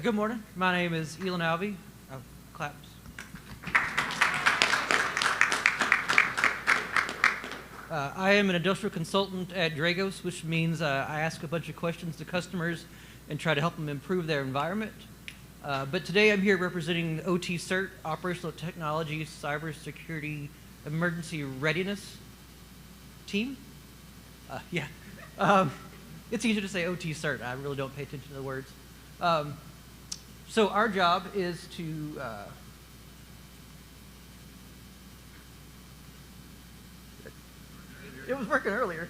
Good morning. My name is Elan Alvey. Claps. I am an industrial consultant at Dragos, which means I ask a bunch of questions to customers and try to help them improve their environment. But today I'm here representing OT CERT, Operational Technology, Cybersecurity, Emergency Readiness team. It's easier to say OT CERT. I really don't pay attention to the words. So our job is to it was working earlier.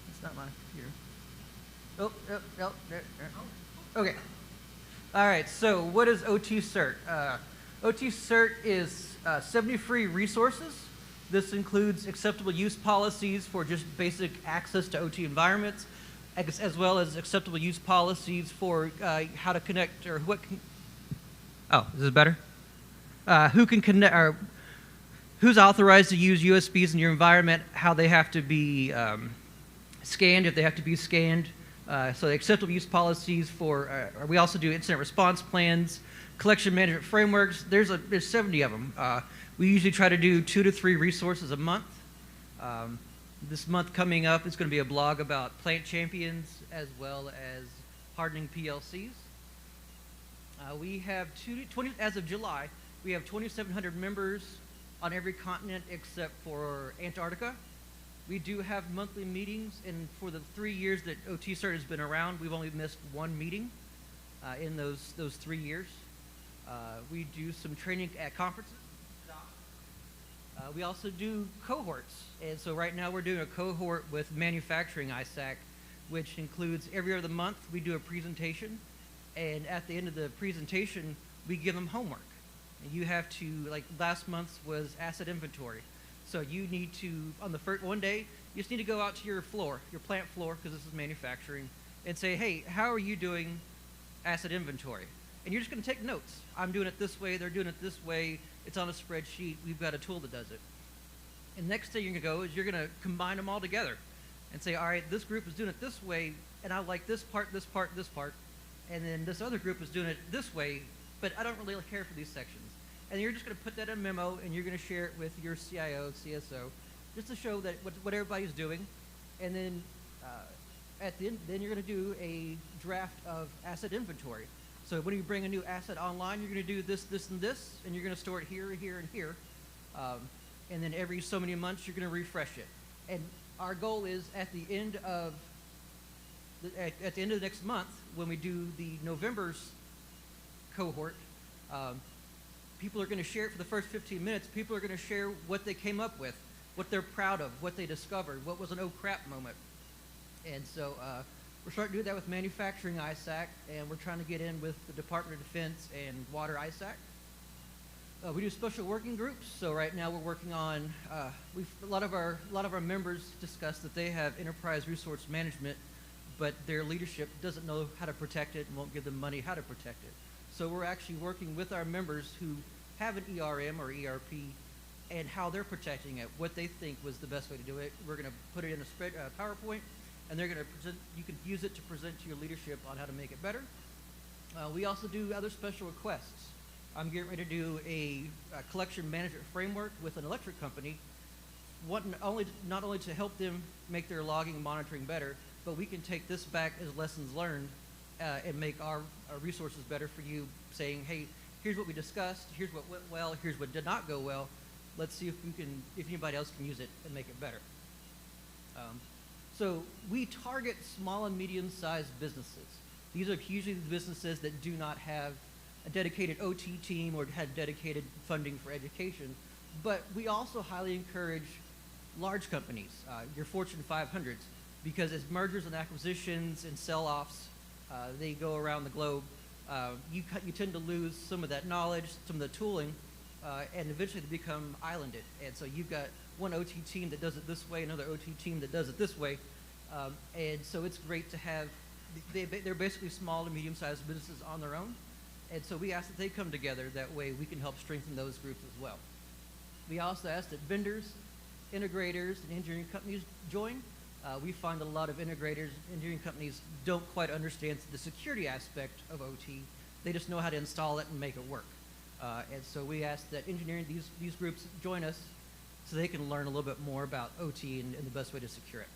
It's not my computer. There. Okay. All right, so what is OT CERT? OT CERT is 70 free resources. This includes acceptable use policies for just basic access to OT environments, as well as acceptable use policies for how to connect or what can... Oh, is this better? Who can connect, or who's authorized to use USBs in your environment, how they have to be scanned, if they have to be scanned. So the acceptable use policies for, we also do incident response plans, collection management frameworks. There's 70 of them. We usually try to do 2 to 3 resources a month. This month coming up is going to be a blog about plant champions as well as hardening PLCs. We have 20, as of July, we have 2,700 members on every continent except for Antarctica. We do have monthly meetings, and for the 3 years that OT CERT has been around, we've only missed 1 meeting in those 3 years. We do some training at conferences. We also do cohorts, and so right now we're doing a cohort with manufacturing ISAC, which includes every other month we do a presentation, and at the end of the presentation we give them homework. And you have to, like last month's was asset inventory, so you need to, on the first one day, you just need to go out to your floor, your plant floor, because this is manufacturing, and say, hey, how are you doing asset inventory? And you're just going to take notes. I'm doing it this way, they're doing it this way, it's on a spreadsheet, we've got a tool that does it. And next thing you're going to go is you're going to combine them all together and say, all right, this group is doing it this way, and I like this part, this part, this part, and then this other group is doing it this way, but I don't really care for these sections. And you're just going to put that in a memo, and you're going to share it with your CIO, CSO, just to show that what everybody's doing. And then at the end, then you're going to do a draft of asset inventory. So when you bring a new asset online, you're going to do this, this, and this, and you're going to store it here, here, and here. And then every so many months, you're going to refresh it. And our goal is at the end of the next month, when we do the November's cohort, people are going to share it for the first 15 minutes. People are going to share what they came up with, what they're proud of, what they discovered, what was an oh crap moment. And so we're starting to do that with manufacturing ISAC, and we're trying to get in with the Department of Defense and water ISAC. We do special working groups. So right now we're working on, a lot of our members discuss that they have enterprise resource management, but their leadership doesn't know how to protect it and won't give them money how to protect it. So we're actually working with our members who have an ERM or ERP and how they're protecting it, what they think was the best way to do it. We're going to put it in a PowerPoint, and they're going to present. You can use it to present to your leadership on how to make it better. We also do other special requests. I'm getting ready to do a collection management framework with an electric company, not only to help them make their logging and monitoring better, but we can take this back as lessons learned and make our resources better for you, saying, hey, here's what we discussed, here's what went well, here's what did not go well. Let's see if anybody else can use it and make it better. So we target small and medium-sized businesses. These are usually the businesses that do not have a dedicated OT team or had dedicated funding for education. But we also highly encourage large companies, your Fortune 500s, because as mergers and acquisitions and sell-offs, they go around the globe, you tend to lose some of that knowledge, some of the tooling, and eventually they become islanded. And so you've got one OT team that does it this way, another OT team that does it this way. And so it's great to have, they're basically small to medium-sized businesses on their own. And so we ask that they come together. That way we can help strengthen those groups as well. We also ask that vendors, integrators, and engineering companies join. we find that a lot of integrators, engineering companies don't quite understand the security aspect of OT. They just know how to install it and make it work. And so we ask that engineering, these groups join us so they can learn a little bit more about OT and the best way to secure it.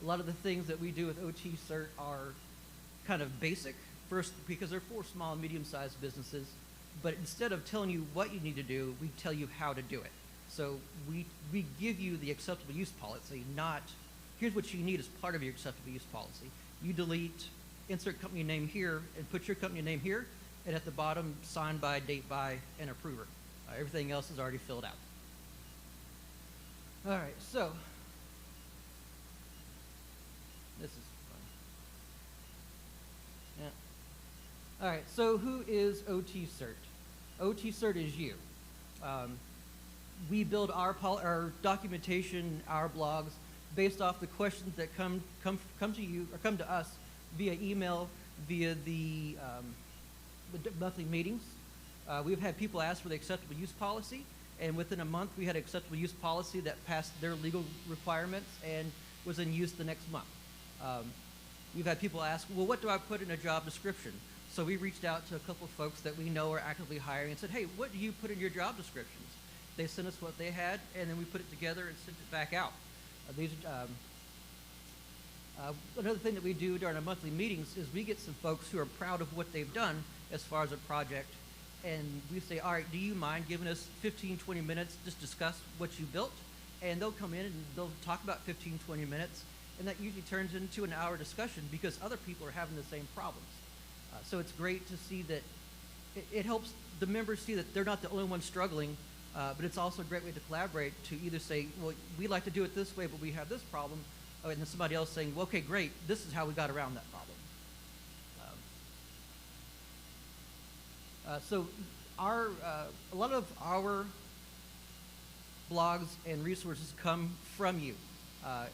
A lot of the things that we do with OT Cert are kind of basic. First, because they're for small and medium-sized businesses, but instead of telling you what you need to do, we tell you how to do it. So we give you the acceptable use policy, not here's what you need as part of your acceptable use policy. You delete, insert company name here, and put your company name here, and at the bottom, signed by, date by, and approver. Everything else is already filled out. All right, so this is fun. Yeah. All right, so who is OT Cert? OT Cert is you. We build our documentation, our blogs, based off the questions that come to you or come to us via email, via the monthly meetings. We've had people ask for the acceptable use policy, and within a month we had an acceptable use policy that passed their legal requirements and was in use the next month. We've had people ask, well, what do I put in a job description? So we reached out to a couple of folks that we know are actively hiring and said, hey, what do you put in your job descriptions? They sent us what they had, and then we put it together and sent it back out. Another thing that we do during our monthly meetings is we get some folks who are proud of what they've done as far as a project, and we say, all right, do you mind giving us 15, 20 minutes, just discuss what you built? And they'll come in and they'll talk about 15, 20 minutes, and that usually turns into an hour discussion because other people are having the same problems. So it's great to see that it helps the members see that they're not the only ones struggling, but it's also a great way to collaborate to either say, well, we like to do it this way, but we have this problem, and then somebody else saying, well, okay, great, this is how we got around that problem. So a lot of our blogs and resources come from you.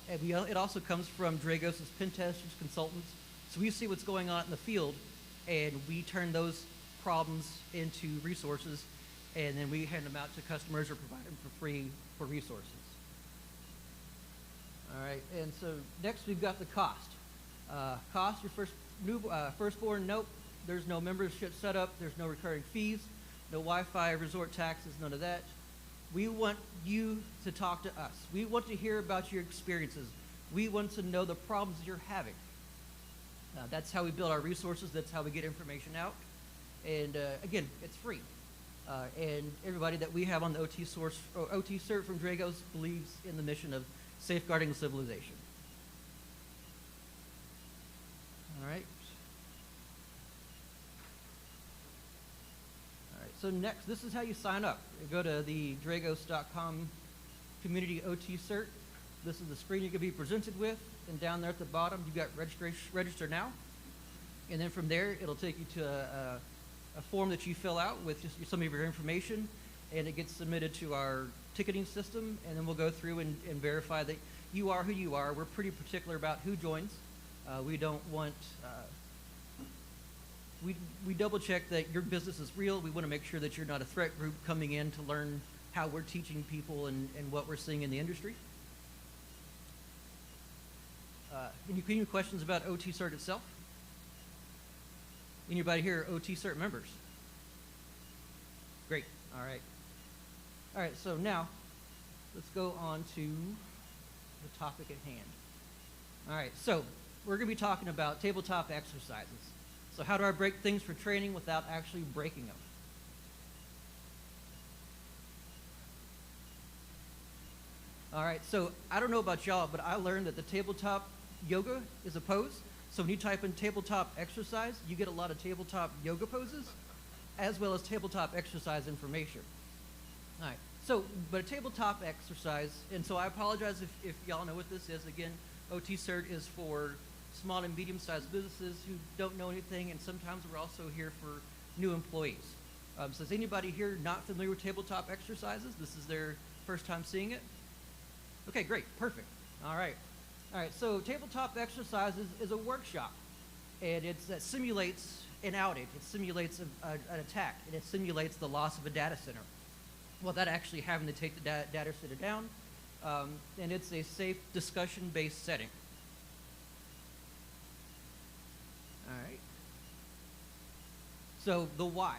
And it also comes from Dragos' pen testers, consultants. So we see what's going on in the field, and we turn those problems into resources, and then we hand them out to customers or provide them for free for resources. All right, and so next we've got the cost. Cost, your firstborn, nope. There's no membership setup. There's no recurring fees, no Wi-Fi, resort taxes, none of that. We want you to talk to us. We want to hear about your experiences. We want to know the problems you're having. That's how we build our resources. That's how we get information out. And again, it's free. And everybody that we have on the OT Cert from Dragos believes in the mission of safeguarding civilization. All right. So next, this is how you sign up. You go to the dragos.com community OT Cert. This is the screen you're going to be presented with, and down there at the bottom, you've got register now. And then from there, it'll take you to a form that you fill out with just some of your information, and it gets submitted to our ticketing system, and then we'll go through and verify that you are who you are. We're pretty particular about who joins. We don't want... We double check that your business is real. We want to make sure that you're not a threat group coming in to learn how we're teaching people and what we're seeing in the industry. Any questions about OT Cert itself? Anybody here OT Cert members? Great. All right. All right, so now let's go on to the topic at hand. All right, so we're going to be talking about tabletop exercises. So how do I break things for training without actually breaking them? All right, so I don't know about y'all, but I learned that the tabletop yoga is a pose. So when you type in tabletop exercise, you get a lot of tabletop yoga poses, as well as tabletop exercise information. All right, so, but a tabletop exercise, and so I apologize if y'all know what this is. Again, OT Cert is for small and medium-sized businesses who don't know anything, and sometimes we're also here for new employees. So is anybody here not familiar with tabletop exercises? This is their first time seeing it? Okay, great, perfect. All right. All right, so tabletop exercises is a workshop, and that simulates an outage. It simulates an attack, and it simulates the loss of a data center. Without actually having to take the data center down, and it's a safe discussion-based setting. All right. So the why.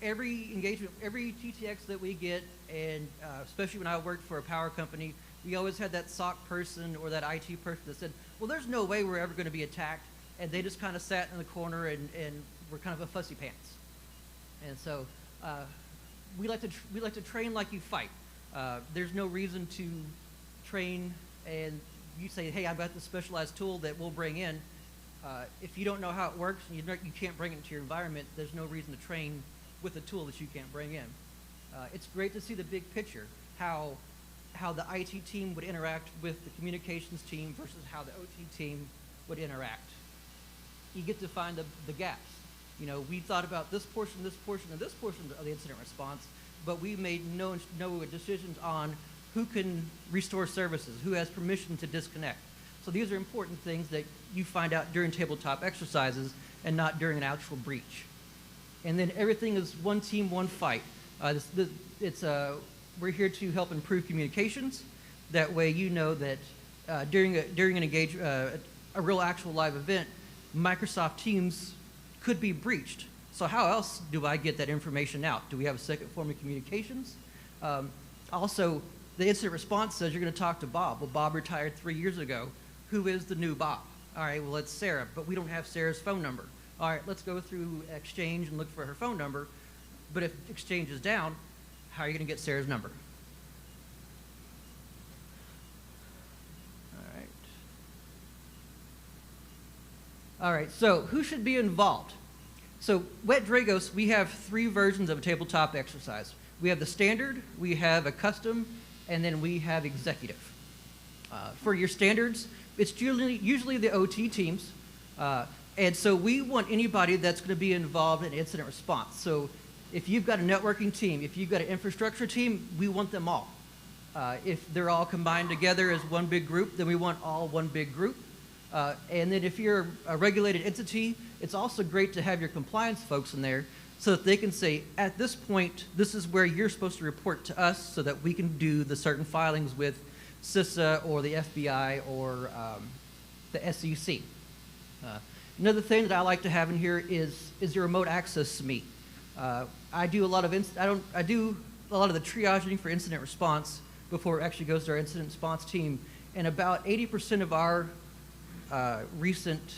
Every engagement, every TTX that we get, and especially when I worked for a power company, we always had that SOC person or that IT person that said, well, there's no way we're ever going to be attacked. And they just kind of sat in the corner and were kind of a fussy pants. And so we like to train like you fight. There's no reason to train and you say, hey, I've got this specialized tool that we'll bring in. If you don't know how it works and you can't bring it into your environment, there's no reason to train with a tool that you can't bring in. It's great to see the big picture, how the IT team would interact with the communications team versus how the OT team would interact. You get to find the gaps. You know, we thought about this portion, and this portion of the incident response, but we made no decisions on who can restore services, who has permission to disconnect. So these are important things that you find out during tabletop exercises and not during an actual breach. And then everything is one team, one fight. We're here to help improve communications. That way you know that during a real actual live event, Microsoft Teams could be breached. So how else do I get that information out? Do we have a second form of communications? Also, the incident response says you're going to talk to Bob. Well, Bob retired 3 years ago. Who is the new Bob? All right, well, it's Sarah, but we don't have Sarah's phone number. All right, let's go through Exchange and look for her phone number. But if Exchange is down, how are you going to get Sarah's number? All right, so who should be involved? So Wet Dragos, we have 3 versions of a tabletop exercise. We have the standard, we have a custom, and then we have executive. For your standards, it's usually the OT teams. And so we want anybody that's going to be involved in incident response. So if you've got a networking team, if you've got an infrastructure team, we want them all. If they're all combined together as one big group, then we want all one big group. And then if you're a regulated entity, it's also great to have your compliance folks in there so that they can say, at this point, this is where you're supposed to report to us so that we can do the certain filings with CISA or the FBI or the SEC. Another thing that I like to have in here is your remote access to me. I do a lot of the triaging for incident response before it actually goes to our incident response team, and about 80% of our recent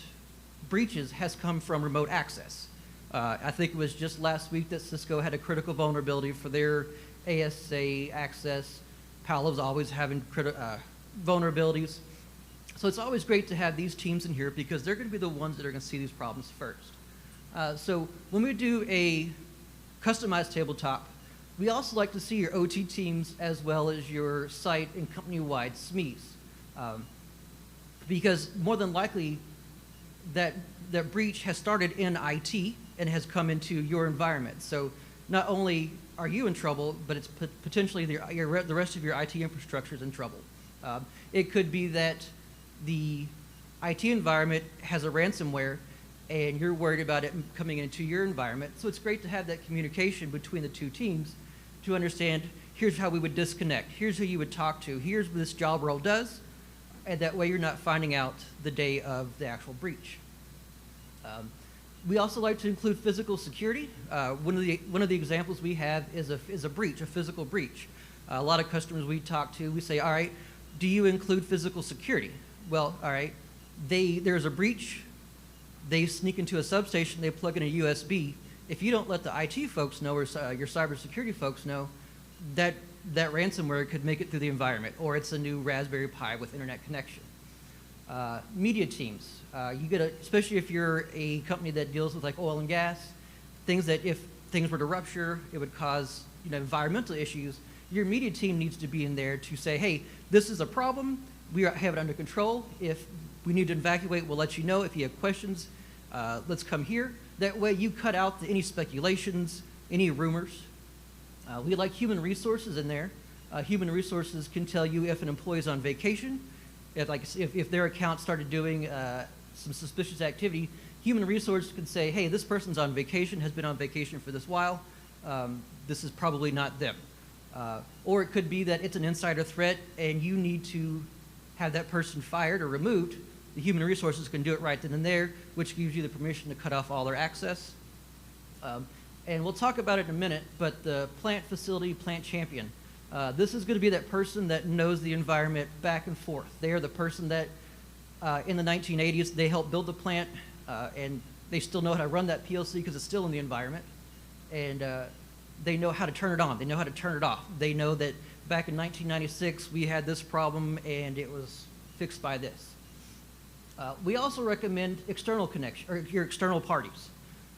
breaches has come from remote access. I think it was just last week that Cisco had a critical vulnerability for their ASA access. Palo's always having vulnerabilities. So it's always great to have these teams in here because they're going to be the ones that are going to see these problems first. So when we do a customized tabletop, we also like to see your OT teams as well as your site and company-wide SMEs. Because more than likely that breach has started in IT and has come into your environment. So not only are you in trouble, but it's potentially the rest of your IT infrastructure is in trouble. It could be that the IT environment has a ransomware and you're worried about it coming into your environment. So it's great to have that communication between the two teams to understand, here's how we would disconnect, here's who you would talk to, here's what this job role does, and that way you're not finding out the day of the actual breach. We also like to include physical security. One of the examples we have is a breach, a physical breach. A lot of customers we talk to, we say, all right, do you include physical security? Well, all right, there's a breach, they sneak into a substation, they plug in a USB. If you don't let the IT folks know or your cybersecurity folks know, that ransomware could make it through the environment, or it's a new Raspberry Pi with internet connection. Media teams, especially if you're a company that deals with like oil and gas, things that if things were to rupture, it would cause environmental issues. Your media team needs to be in there to say, hey, this is a problem, we have it under control. If we need to evacuate, we'll let you know. If you have questions, let's come here. That way you cut out any speculations, any rumors. We like human resources in there. Human resources can tell you if an employee is on vacation, if their account started doing some suspicious activity, human resources can say, hey, this person's on vacation, has been on vacation for this while. This is probably not them. Or it could be that it's an insider threat and you need to have that person fired or removed. The human resources can do it right then and there, which gives you the permission to cut off all their access. And we'll talk about it in a minute, but the plant facility, plant champion. This is going to be that person that knows the environment back and forth. They are the person that in the 1980s, they helped build the plant, and they still know how to run that PLC because it's still in the environment. And they know how to turn it on. They know how to turn it off. They know that back in 1996, we had this problem, and it was fixed by this. We also recommend external connection, or your external parties.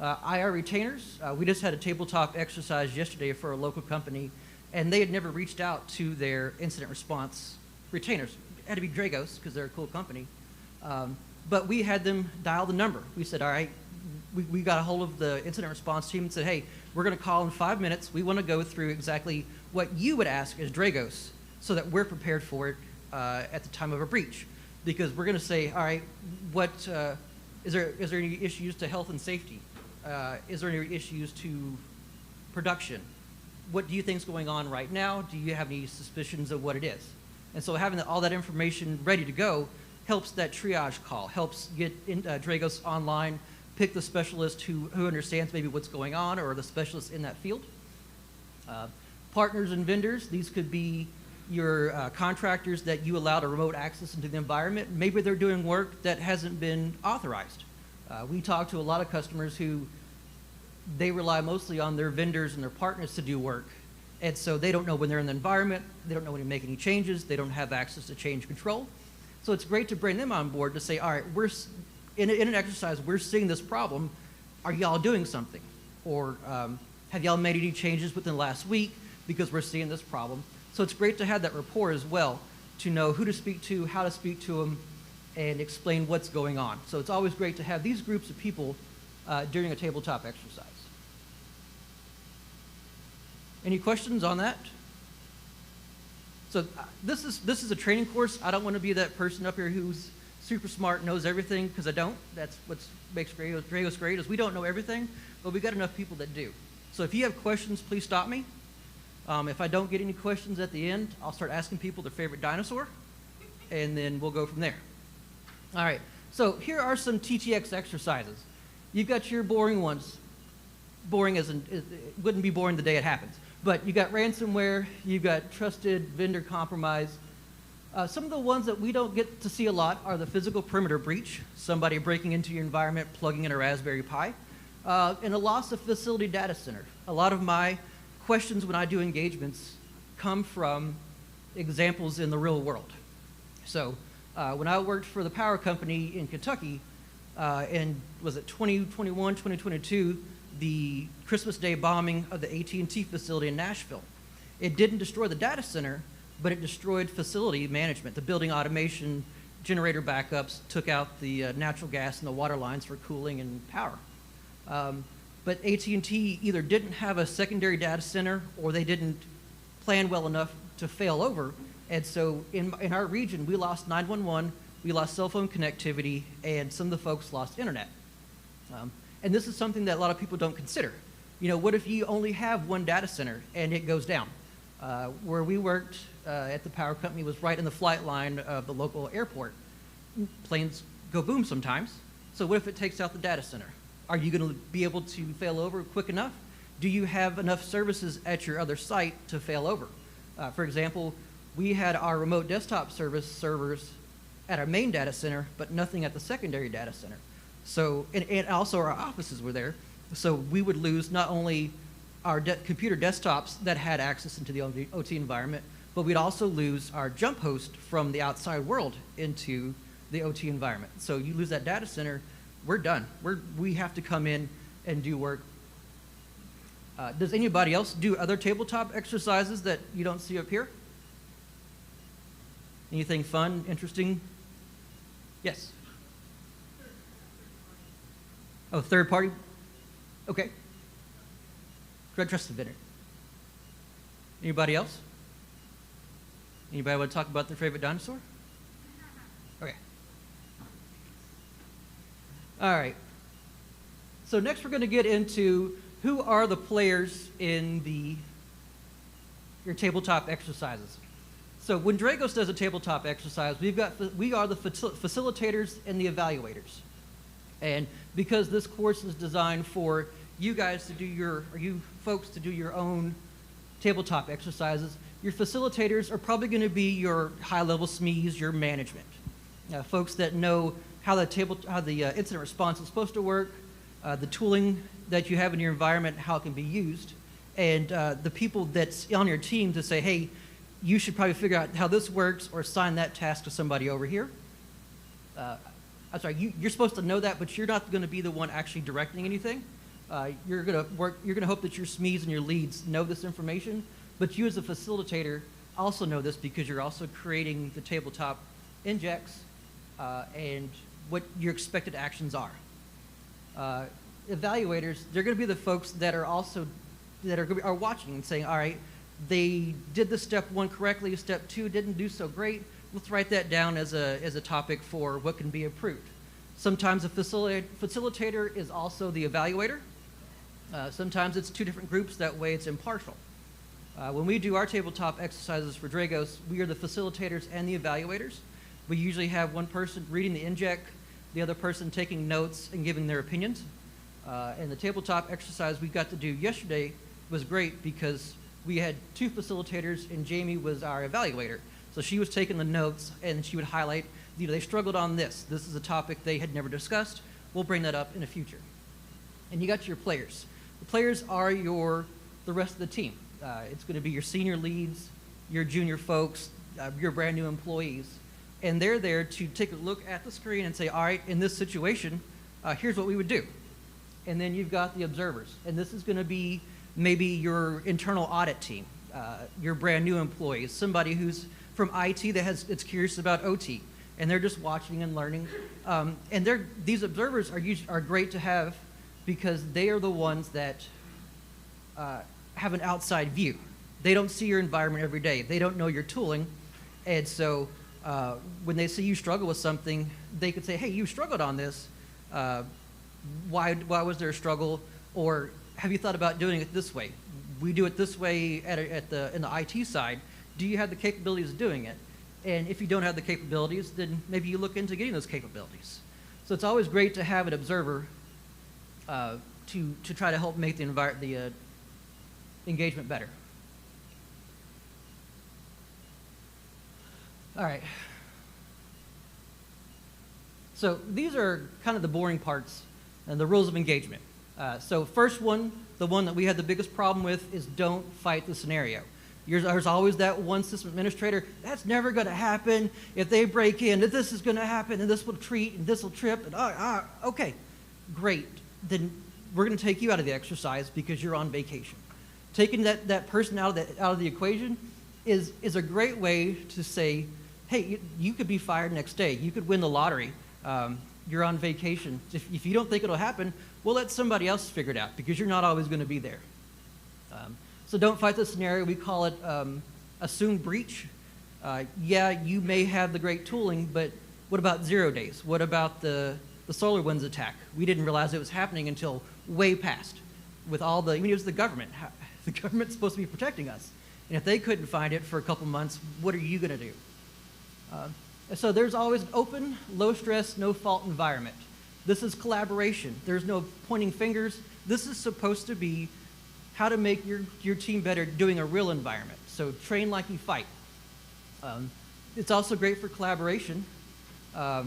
IR retainers, we just had a tabletop exercise yesterday for a local company, and they had never reached out to their incident response retainers. It had to be Dragos, because they're a cool company. But we had them dial the number. We said, all right, we got a hold of the incident response team and said, hey, we're going to call in 5 minutes. We want to go through exactly what you would ask as Dragos so that we're prepared for it at the time of a breach. Because we're going to say, all right, what is there any issues to health and safety? Is there any issues to production? What do you think is going on right now? Do you have any suspicions of what it is? And so having all that information ready to go helps that triage call, helps get Dragos online, pick the specialist who understands maybe what's going on or the specialist in that field. Partners and vendors, these could be your contractors that you allowed a remote access into the environment. Maybe they're doing work that hasn't been authorized. We talk to a lot of customers who they rely mostly on their vendors and their partners to do work. And so they don't know when they're in the environment, they don't know when to make any changes, they don't have access to change control. So it's great to bring them on board to say, all right, we're in an exercise, we're seeing this problem. Are y'all doing something? Or have y'all made any changes within the last week because we're seeing this problem? So it's great to have that rapport as well, to know who to speak to, how to speak to them, and explain what's going on. So it's always great to have these groups of people during a tabletop exercise. Any questions on that? So this is a training course. I don't want to be that person up here who's super smart, knows everything, because I don't. That's what makes Dragos great, is we don't know everything, but we got enough people that do. So if you have questions, please stop me. If I don't get any questions at the end, I'll start asking people their favorite dinosaur, and then we'll go from there. All right, so here are some TTX exercises. You've got your boring ones. Boring as in, it wouldn't be boring the day it happens. But you got ransomware, you've got trusted vendor compromise. Some of the ones that we don't get to see a lot are the physical perimeter breach, somebody breaking into your environment, plugging in a Raspberry Pi, and a loss of facility data center. A lot of my questions when I do engagements come from examples in the real world. So when I worked for the power company in Kentucky, and was it 2021, 2022, the Christmas Day bombing of the AT&T facility in Nashville. It didn't destroy the data center, but it destroyed facility management, the building automation, generator backups, took out the natural gas and the water lines for cooling and power. But AT&T either didn't have a secondary data center or they didn't plan well enough to fail over. And so in our region, we lost 911, we lost cell phone connectivity, and some of the folks lost internet. And this is something that a lot of people don't consider. You know, what if you only have one data center and it goes down? Where we worked at the power company was right in the flight line of the local airport. Planes go boom sometimes. So what if it takes out the data center? Are you going to be able to fail over quick enough? Do you have enough services at your other site to fail over? For example, we had our remote desktop servers at our main data center, but nothing at the secondary data center. So, and also our offices were there. So we would lose not only our computer desktops that had access into the OT environment, but we'd also lose our jump host from the outside world into the OT environment. So you lose that data center, we're done. We have to come in and do work. Does anybody else do other tabletop exercises that you don't see up here? Anything fun, interesting? Yes. Oh, third party? Okay. Trust the vendor. Anybody else? Anybody want to talk about their favorite dinosaur? Okay. All right. So next we're going to get into who are the players in the your tabletop exercises. So when Dragos does a tabletop exercise, we are the facilitators and the evaluators. And because this course is designed for you guys to do you folks to do your own tabletop exercises, your facilitators are probably going to be your high-level SMEs, your management, folks that know how the incident response is supposed to work, the tooling that you have in your environment, how it can be used, and the people that's on your team to say, hey, you should probably figure out how this works or assign that task to somebody over here. I'm sorry, you're supposed to know that, but you're not going to be the one actually directing anything. You're going to hope that your SMEs and your leads know this information, but you as a facilitator also know this because you're also creating the tabletop injects and what your expected actions are. Evaluators, they're going to be the folks that are are watching and saying, all right, they did the step 1 correctly, step 2 didn't do so great. Let's write that down as a topic for what can be improved. Sometimes a facilitator is also the evaluator. Sometimes it's 2 different groups, that way it's impartial. When we do our tabletop exercises for Dragos, we are the facilitators and the evaluators. We usually have one person reading the inject, the other person taking notes and giving their opinions. And the tabletop exercise we got to do yesterday was great because we had 2 facilitators and Jamie was our evaluator. So she was taking the notes and she would highlight, they struggled on this. This is a topic they had never discussed. We'll bring that up in the future. And you got your players. The players are the rest of the team. It's going to be your senior leads, your junior folks, your brand new employees. And they're there to take a look at the screen and say, all right, in this situation, here's what we would do. And then you've got the observers. And this is going to be maybe your internal audit team, your brand new employees, somebody who's from IT that's curious about OT. And they're just watching and learning. And these observers are great to have because they are the ones that have an outside view. They don't see your environment every day. They don't know your tooling. And so when they see you struggle with something, they could say, hey, you struggled on this. Why was there a struggle? Or have you thought about doing it this way? We do it this way in the IT side. Do you have the capabilities of doing it? And if you don't have the capabilities, then maybe you look into getting those capabilities. So it's always great to have an observer to try to help make the engagement better. All right. So these are kind of the boring parts and the rules of engagement. So first one, the one that we had the biggest problem with is don't fight the scenario. There's always that one system administrator, that's never going to happen. If they break in, this is going to happen, and this will treat, and this will trip, and okay, great. Then we're going to take you out of the exercise because you're on vacation. Taking that person out of the equation is a great way to say, hey, you could be fired next day. You could win the lottery. You're on vacation. If you don't think it'll happen, we'll let somebody else figure it out because you're not always going to be there. So don't fight the scenario. We call it assumed breach. Yeah, you may have the great tooling, but what about 0 days? What about the SolarWinds attack? We didn't realize it was happening until way past. With all it was the government. The government's supposed to be protecting us. And if they couldn't find it for a couple months, what are you going to do? So there's always an open, low-stress, no-fault environment. This is collaboration. There's no pointing fingers. This is supposed to be how to make your team better doing a real environment. So train like you fight. It's also great for collaboration. I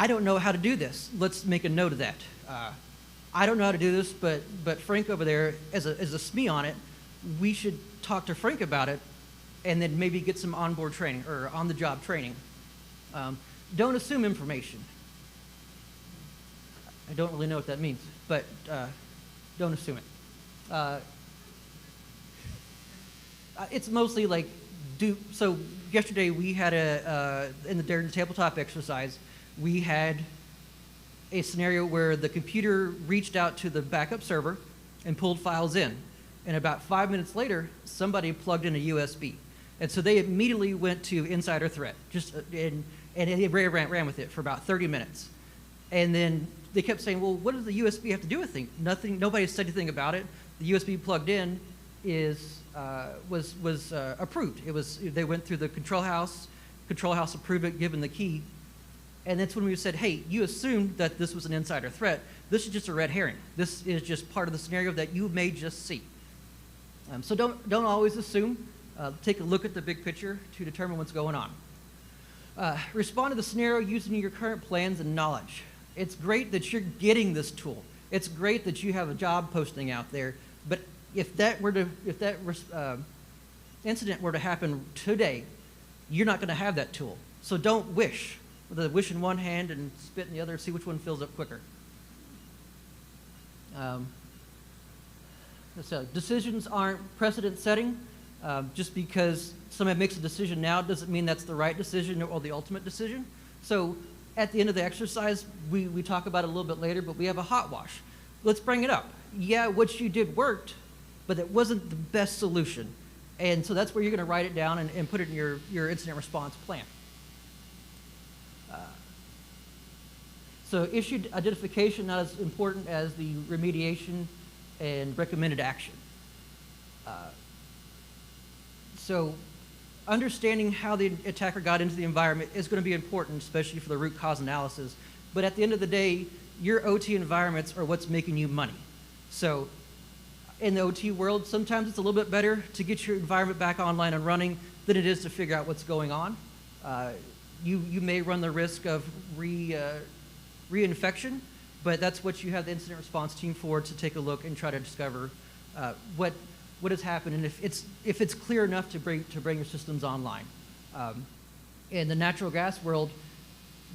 don't know how to do this. Let's make a note of that. I don't know how to do this, but Frank over there, as a SME on it, we should talk to Frank about it and then maybe get some onboard training or on-the-job training. Don't assume information. I don't really know what that means, but don't assume it. It's mostly like so yesterday we had in the tabletop exercise, we had a scenario where the computer reached out to the backup server and pulled files in. And about 5 minutes later, somebody plugged in a USB. And so they immediately went to insider threat, and they ran with it for about 30 minutes. And then they kept saying, well, what does the USB have to do with things? Nothing, nobody said anything about it. The USB plugged in is was approved. They went through the control house approved it, given the key, and that's when we said, hey, you assumed that this was an insider threat. This is just a red herring. This is just part of the scenario that you may just see. So don't always assume. Take a look at the big picture to determine what's going on. Respond to the scenario using your current plans and knowledge. It's great that you're getting this tool. It's great that you have a job posting out there, but if that incident were to happen today, you're not going to have that tool. So don't wish. With a wish in one hand and spit in the other, see which one fills up quicker. So decisions aren't precedent setting. Just because somebody makes a decision now doesn't mean that's the right decision or the ultimate decision. So at the end of the exercise, we talk about it a little bit later, but we have a hot wash. Let's bring it up. Yeah, what you did worked, but it wasn't the best solution. And so that's where you're going to write it down and put it in your incident response plan. So issue identification, not as important as the remediation and recommended action. So understanding how the attacker got into the environment is going to be important, especially for the root cause analysis. But at the end of the day, your OT environments are what's making you money. So in the OT world, sometimes it's a little bit better to get your environment back online and running than it is to figure out what's going on. You may run the risk of reinfection, but that's what you have the incident response team for, to take a look and try to discover what has happened, and if it's clear enough to bring your systems online. In the natural gas world,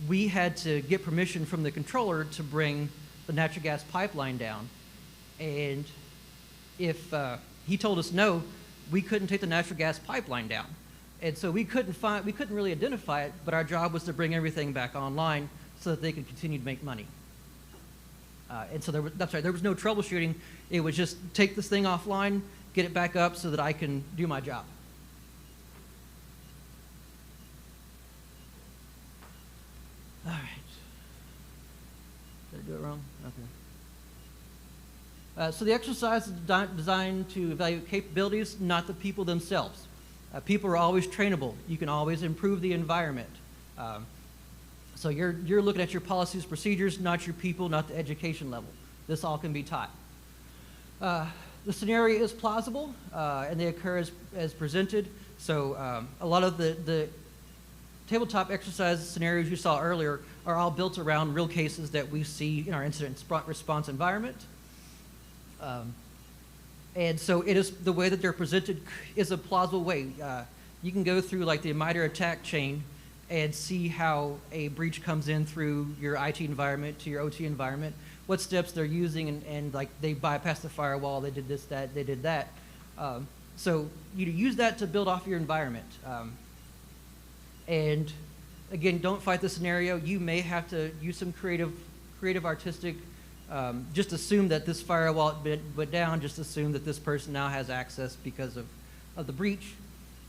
we had to get permission from the controller to bring the natural gas pipeline down, and if he told us no, we couldn't take the natural gas pipeline down, and so we couldn't really identify it. But our job was to bring everything back online so that they could continue to make money. And so there was no troubleshooting. It was just take this thing offline, get it back up so that I can do my job. All right. Did I do it wrong? Okay. So the exercise is designed to evaluate capabilities, not the people themselves. People are always trainable. You can always improve the environment. So you're looking at your policies, procedures, not your people, not the education level. This all can be taught. The scenario is plausible, and they occur as presented. So a lot of the tabletop exercise scenarios you saw earlier are all built around real cases that we see in our incident response environment. And so it is, the way that they're presented is a plausible way. You can go through like the MITRE attack chain and see how a breach comes in through your IT environment to your OT environment, what steps they're using, and like they bypassed the firewall, they did this, that, they did that. So you use that to build off your environment. And again, don't fight the scenario. You may have to use some creative artistic, just assume that this firewall went down, just assume that this person now has access because of the breach.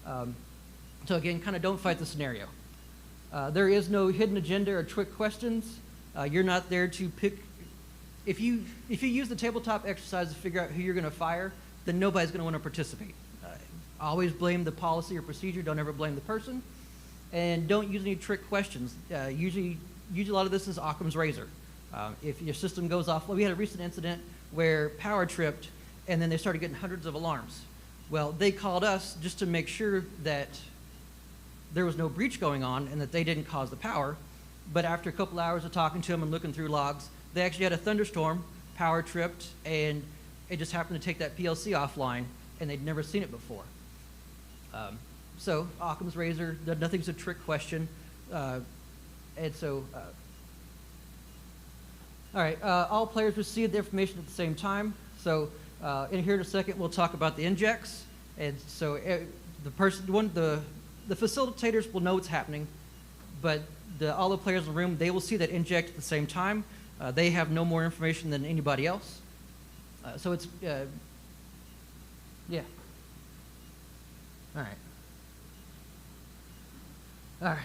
So again, kind of don't fight the scenario. There is no hidden agenda or trick questions. You're not there to pick. If you use the tabletop exercise to figure out who you're going to fire, then nobody's going to want to participate. Always blame the policy or procedure. Don't ever blame the person. And don't use any trick questions. Usually a lot of this is Occam's razor. If your system goes off, well, we had a recent incident where power tripped, and then they started getting hundreds of alarms. Well, they called us just to make sure that there was no breach going on and that they didn't cause the power. But after a couple hours of talking to them and looking through logs, they actually had a thunderstorm, power tripped, and it just happened to take that PLC offline, and they'd never seen it before. So Occam's razor, nothing's a trick question. And so, all right, all players receive the information at the same time. So in here in a second, we'll talk about the injects. And so the facilitators will know what's happening, but all the players in the room, they will see that inject at the same time. They have no more information than anybody else. So it's, yeah. All right. All right.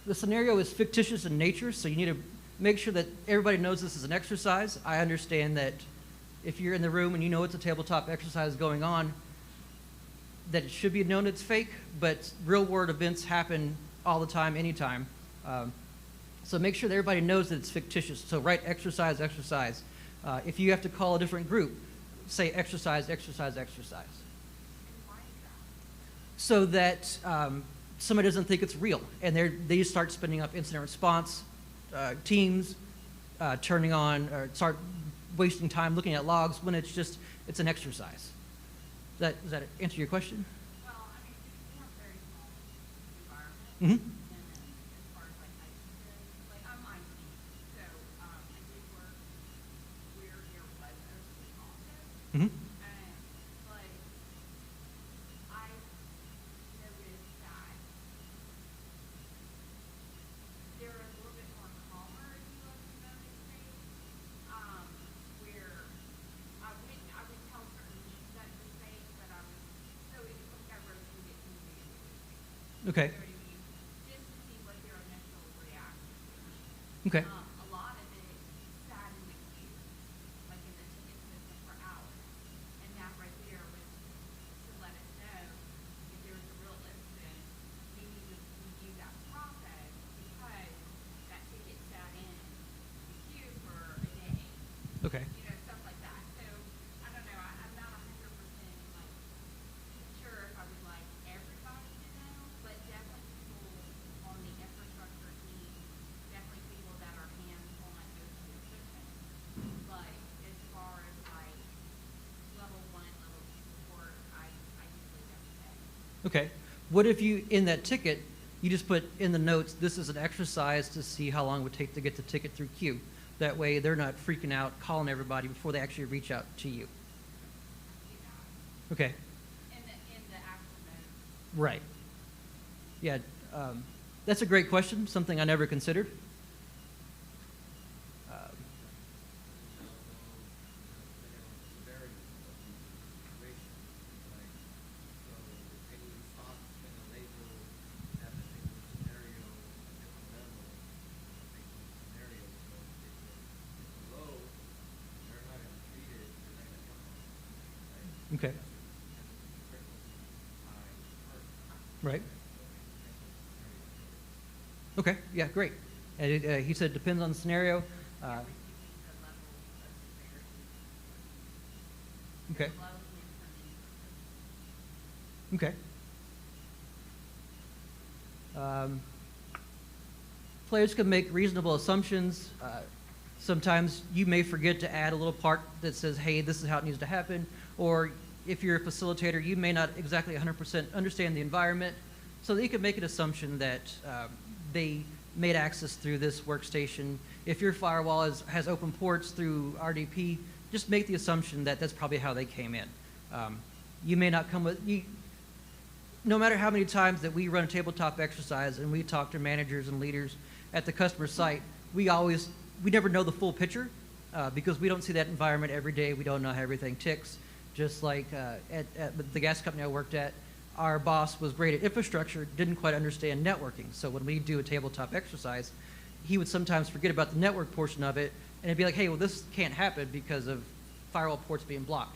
The scenario is fictitious in nature, so you need to make sure that everybody knows this is an exercise. I understand that if you're in the room and you know it's a tabletop exercise going on, that it should be known it's fake, but real world events happen all the time, anytime. So make sure that everybody knows that it's fictitious. So write exercise, exercise. If you have to call a different group, say exercise, exercise, exercise. So that somebody doesn't think it's real, and they just start spinning up incident response teams, turning on, or start wasting time looking at logs when it's an exercise. Does that answer your question? Well, I mean, we have very small environments. Mm-hmm. And then as far as like IT, like I'm IT, so I did work where there was OC also. Mm-hmm. And like I noticed that they're a little bit more calmer if you look in the space, where I would tell certain needs that the space, but so it was like I rotated from the space. Okay. You know what I mean? Just to see what their initial reaction was. Okay. A lot of it sat in the queue, like in the ticket system for hours. And that right there was to let us know if there was a real incident, we need to review that process because that ticket sat in the queue for a day. Okay. You know, stuff like that. So I don't know. I'm not 100% like sure if I would like everybody to know, but definitely people on the infrastructure team, definitely people that are hands-on OT equipment. But as far as like level 1, level 2 support, I usually don't say. Okay. What if you, in that ticket, you just put in the notes, this is an exercise to see how long it would take to get the ticket through queue. That way they're not freaking out, calling everybody before they actually reach out to you. You know, Okay. in the actual notes. Right. Yeah. That's a great question, something I never considered. Okay. Right. Okay. Yeah. Great. And he said it depends on the scenario. Everything needs a level of severity. Okay. Low and intermediate. Okay. Players can make reasonable assumptions. Sometimes you may forget to add a little part that says, hey, this is how it needs to happen. Or if you're a facilitator, you may not exactly 100% understand the environment. So that you can make an assumption that they made access through this workstation. If your firewall has open ports through RDP, just make the assumption that that's probably how they came in. You may not come with, no matter how many times that we run a tabletop exercise and we talk to managers and leaders at the customer site, we never know the full picture because we don't see that environment every day. We don't know how everything ticks. Just like at the gas company I worked at, our boss was great at infrastructure, didn't quite understand networking. So when we do a tabletop exercise, he would sometimes forget about the network portion of it, and it'd be like, hey, well, this can't happen because of firewall ports being blocked.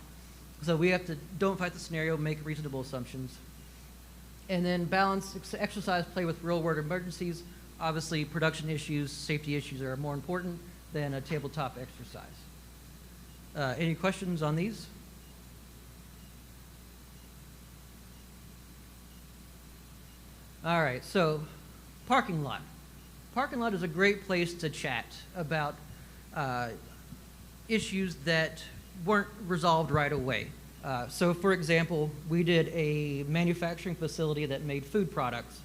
So we have to, don't fight the scenario, make reasonable assumptions. And then balance exercise play with real-world emergencies. Obviously, production issues, safety issues are more important than a tabletop exercise. Any questions on these? All right, so parking lot. Parking lot is a great place to chat about issues that weren't resolved right away. So for example, we did a manufacturing facility that made food products.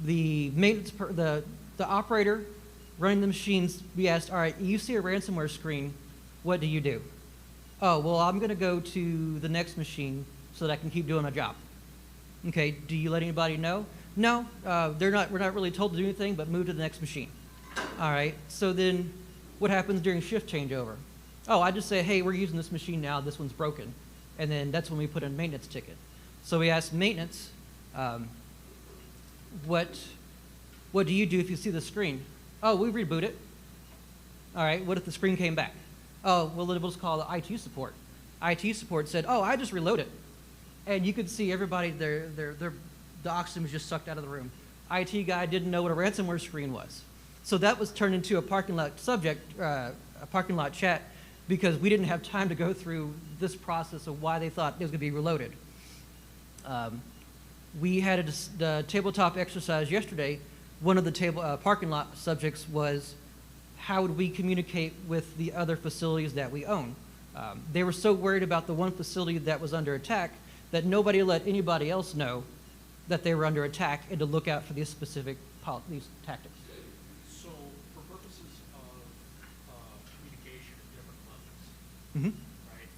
The maintenance, the operator running the machines, we asked, all right, you see a ransomware screen, what do you do? Oh, well, I'm gonna go to the next machine so that I can keep doing my job. Okay, do you let anybody know? No, we're not really told to do anything, but move to the next machine. All right, so then what happens during shift changeover? Oh, I just say, hey, we're using this machine now, this one's broken. And then that's when we put in a maintenance ticket. So we asked maintenance, what do you do if you see the screen? Oh, we reboot it. All right, what if the screen came back? Oh, well, it was called IT support. IT support said, oh, I just reload it. and you could see everybody, the oxygen was just sucked out of the room. IT guy didn't know what a ransomware screen was. So that was turned into a parking lot subject, a parking lot chat, because we didn't have time to go through this process of why they thought it was going to be reloaded. We had the tabletop exercise yesterday. One of the parking lot subjects was, how would we communicate with the other facilities that we own? They were so worried about the one facility that was under attack that nobody let anybody else know that they were under attack and to look out for these specific these tactics. So for purposes of communication at different levels, Mm-hmm. right,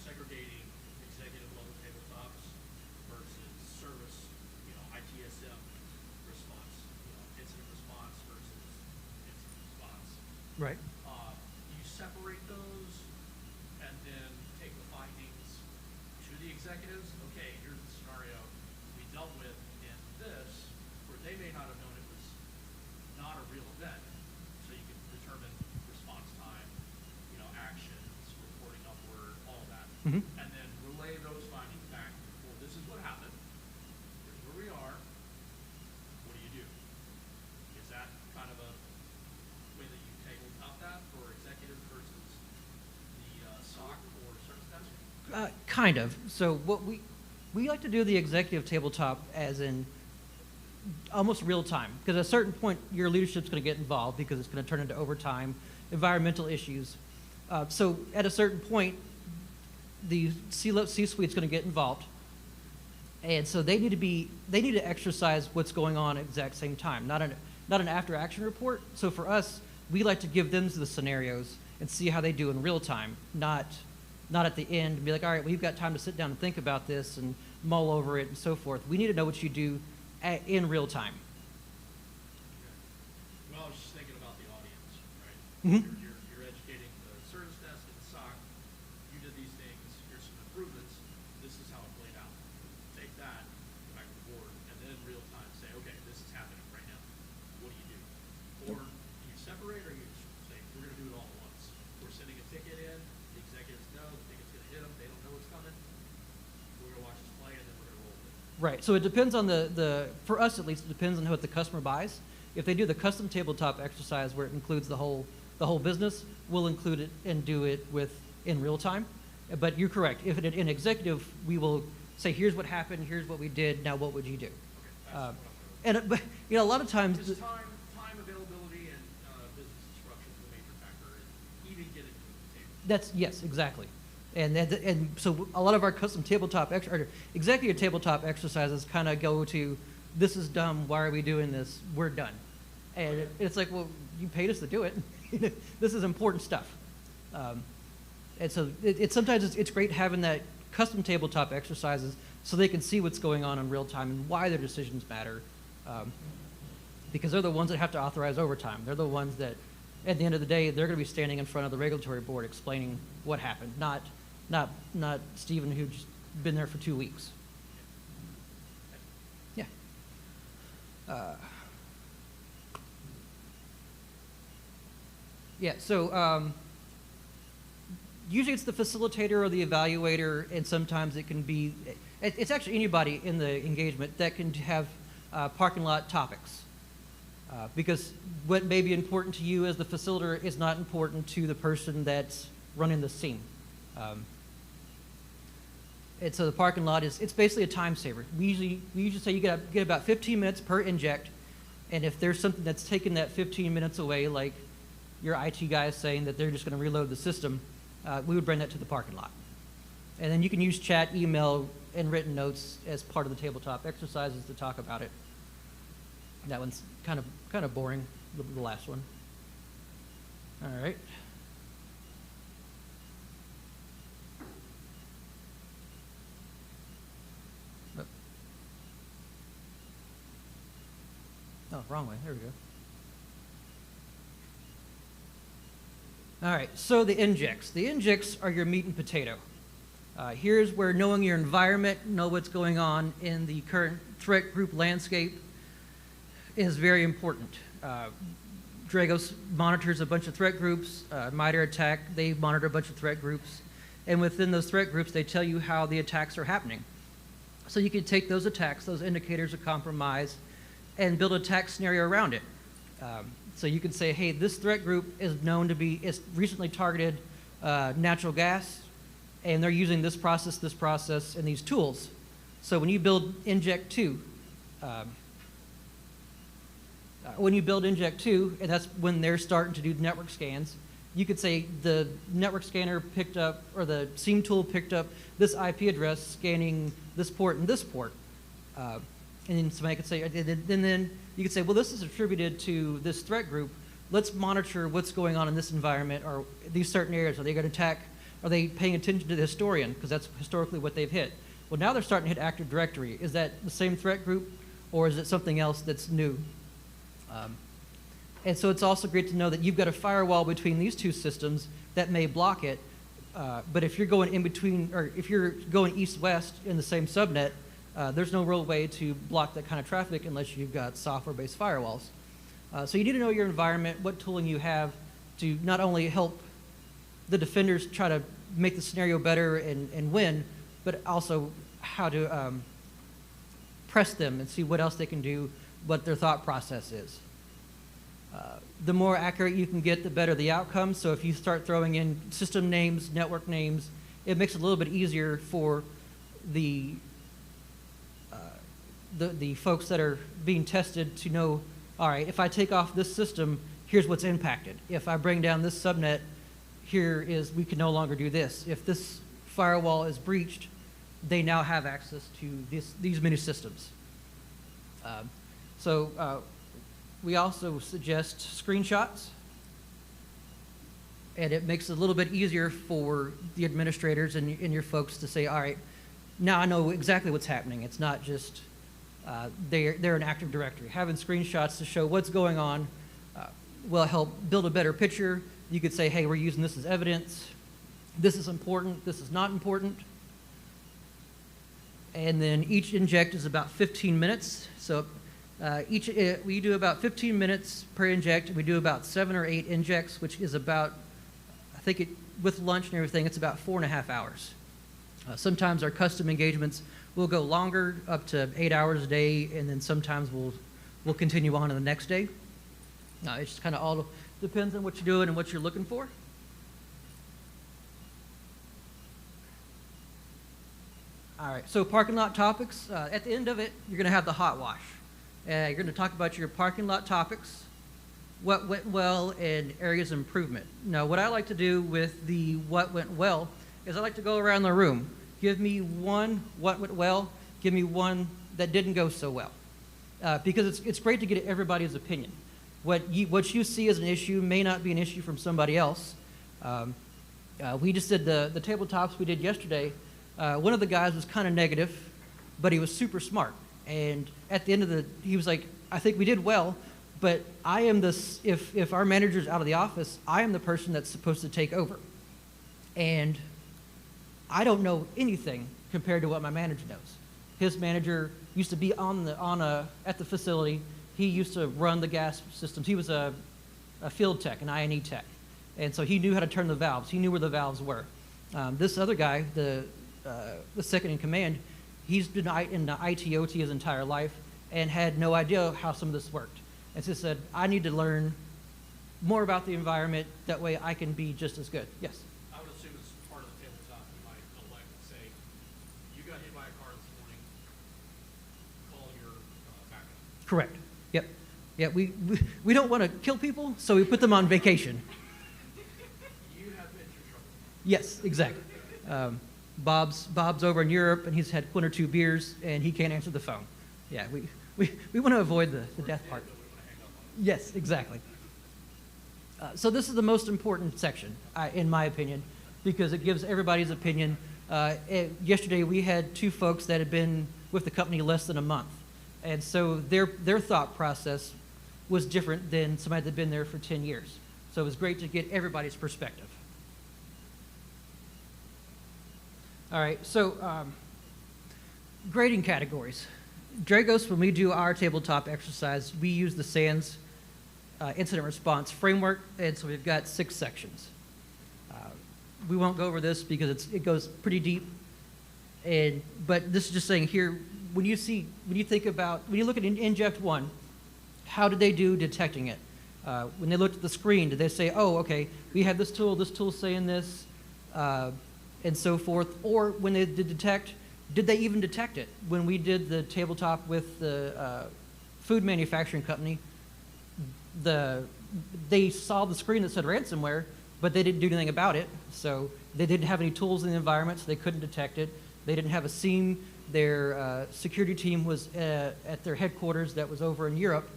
segregating executive level tabletops versus service, ITSM response, incident response versus incident response. Right. You separate those and then take the findings to the executives. Okay, here's the scenario we dealt with in this, where they may not have known it was not a real event. So you can determine response time, actions, reporting upward, all of that. Mm-hmm. And then relay those findings back. Well, this is what happened. Here's where we are. What do you do? Is that kind of a way that you tabletop that for executives versus the SOC or service desk? Kind of. So what we like to do the executive tabletop as in almost real time, because at a certain point your leadership's going to get involved because it's going to turn into overtime, environmental issues. So at a certain point, the C-suite's going to get involved, and so they need to exercise what's going on at the exact same time, not an after action report. So for us, we like to give them the scenarios and see how they do in real time, not at the end and be like, all right, well, you've got time to sit down and think about this and mull over it and so forth. We need to know what you do in real time. Well, I was just thinking about the audience, right? Mm-hmm. You're educating the service desk and the SOC. You did these things. Here's some improvements. This is how it played out. Take that, go back to the board, and then in real time say, okay, this is happening right now. What do you do? Or do you separate, or you just say, we're going to do it all at once? We're sending a ticket in. The executives know the ticket's going to hit them. They don't know what's coming. We're going to watch this play, and then we're going to roll with it. Right. So it depends on for us at least, it depends on what the customer buys. If they do the custom tabletop exercise where it includes the whole business, we'll include it and do it in real time. But you're correct. If it in executive, we will say, here's what happened, here's what we did. Now, what would you do? Okay, that's what I'm And a lot of times, Because time availability, and business disruption is a major factor in even getting to the table. yes, exactly. And so a lot of our custom tabletop or executive tabletop exercises kind of go to, this is dumb, why are we doing this? We're done. And it's like, well, you paid us to do it. This is important stuff. And so sometimes it's great having that custom tabletop exercises so they can see what's going on in real time and why their decisions matter. Because they're the ones that have to authorize overtime. They're the ones that, at the end of the day, they're going to be standing in front of the regulatory board explaining what happened, not Stephen, who's just been there for 2 weeks. Yeah. Yeah, so usually it's the facilitator or the evaluator, and sometimes it can be, it's actually anybody in the engagement that can have parking lot topics. Because what may be important to you as the facilitator is not important to the person that's running the scene. And so the parking lot it's basically a time saver. We usually say you get about 15 minutes per inject, and if there's something that's taking that 15 minutes away, like your IT guy is saying that they're just going to reload the system, we would bring that to the parking lot. And then you can use chat, email, and written notes as part of the tabletop exercises to talk about it. That one's kind of boring, the last one. All right. Oh, wrong way. There we go. All right, so the injects. The injects are your meat and potato. Here's where knowing your environment, know what's going on in the current threat group landscape is very important. Dragos monitors a bunch of threat groups. MITRE ATT&CK, they monitor a bunch of threat groups. And within those threat groups, they tell you how the attacks are happening. So you could take those attacks, those indicators of compromise, and build an attack scenario around it. So you could say, hey, this threat group is known to be, is recently targeted natural gas, and they're using this process, and these tools. So when you build Inject 2, and that's when they're starting to do network scans, you could say the network scanner picked up, or the SIEM tool picked up this IP address scanning this port and this port. And then somebody could say, and then you could say, well, this is attributed to this threat group. Let's monitor what's going on in this environment or these certain areas. Are they going to attack? Are they paying attention to the historian? Because that's historically what they've hit. Well, now they're starting to hit Active Directory. Is that the same threat group, or is it something else that's new? And so it's also great to know that you've got a firewall between these two systems that may block it. But if you're going in between, or if you're going east-west in the same subnet, there's no real way to block that kind of traffic unless you've got software-based firewalls. So you need to know your environment, what tooling you have to not only help the defenders try to make the scenario better and win, but also how to press them and see what else they can do, what their thought process is. The more accurate you can get, the better the outcome. So if you start throwing in system names, network names, it makes it a little bit easier for the folks that are being tested to know, all right, if I take off this system, here's what's impacted. If I bring down this subnet, we can no longer do this. If this firewall is breached, they now have access to these many systems. We also suggest screenshots, and it makes it a little bit easier for the administrators and your folks to say, all right, now I know exactly what's happening. It's not just they're in Active Directory. Having screenshots to show what's going on will help build a better picture. You could say, hey, we're using this as evidence. This is important. This is not important. And then each inject is about 15 minutes. So we do about 15 minutes per inject, and we do about 7 or 8 injects, which is about, with lunch and everything, it's about 4.5 hours. Sometimes our custom engagements will go longer, up to 8 hours a day, and then sometimes we'll continue on to the next day. It just kind of all depends on what you're doing and what you're looking for. All right, so parking lot topics. At the end of it, you're going to have the hot wash. You're going to talk about your parking lot topics, what went well, and areas of improvement. Now, what I like to do with the what went well is I like to go around the room. Give me one what went well, give me one that didn't go so well. Because it's great to get everybody's opinion. What you see as an issue may not be an issue from somebody else. We just did the tabletops we did yesterday. One of the guys was kind of negative, but he was super smart. And at the end of he was like, I think we did well, but I am if our manager's out of the office, I am the person that's supposed to take over. And I don't know anything compared to what my manager knows. His manager used to be at the facility. He used to run the gas systems. He was a field tech, an I&E tech. And so he knew how to turn the valves. He knew where the valves were. This other guy, the second in command, he's been in the IT/OT his entire life and had no idea how some of this worked. And so said, I need to learn more about the environment. That way I can be just as good. Yes? I would assume as part of the tabletop, you might elect to say, you got hit by a car this morning, call your backup. Correct. Yep. Yeah, we don't want to kill people, so we put them on vacation. You have been through trouble. Yes, exactly. Bob's over in Europe, and he's had 1 or 2 beers, and he can't answer the phone. Yeah, we want to avoid the death part. Yes, exactly. So this is the most important section, in my opinion, because it gives everybody's opinion. Yesterday, we had 2 folks that had been with the company less than a month, and so their thought process was different than somebody that had been there for 10 years. So it was great to get everybody's perspective. All right, so grading categories. Dragos, when we do our tabletop exercise, we use the SANS incident response framework, and so we've got 6 sections. We won't go over this because it goes pretty deep, But this is just saying here, when you look at inject one, how did they do detecting it? When they looked at the screen, did they say, oh, okay, we have this tool's saying this, and so forth? Or when they did detect, did they even detect it? When we did the tabletop with the food manufacturing company, they saw the screen that said ransomware, but they didn't do anything about it. So they didn't have any tools in the environment, so they couldn't detect it. They didn't have a SIEM. Their security team was at their headquarters that was over in Europe,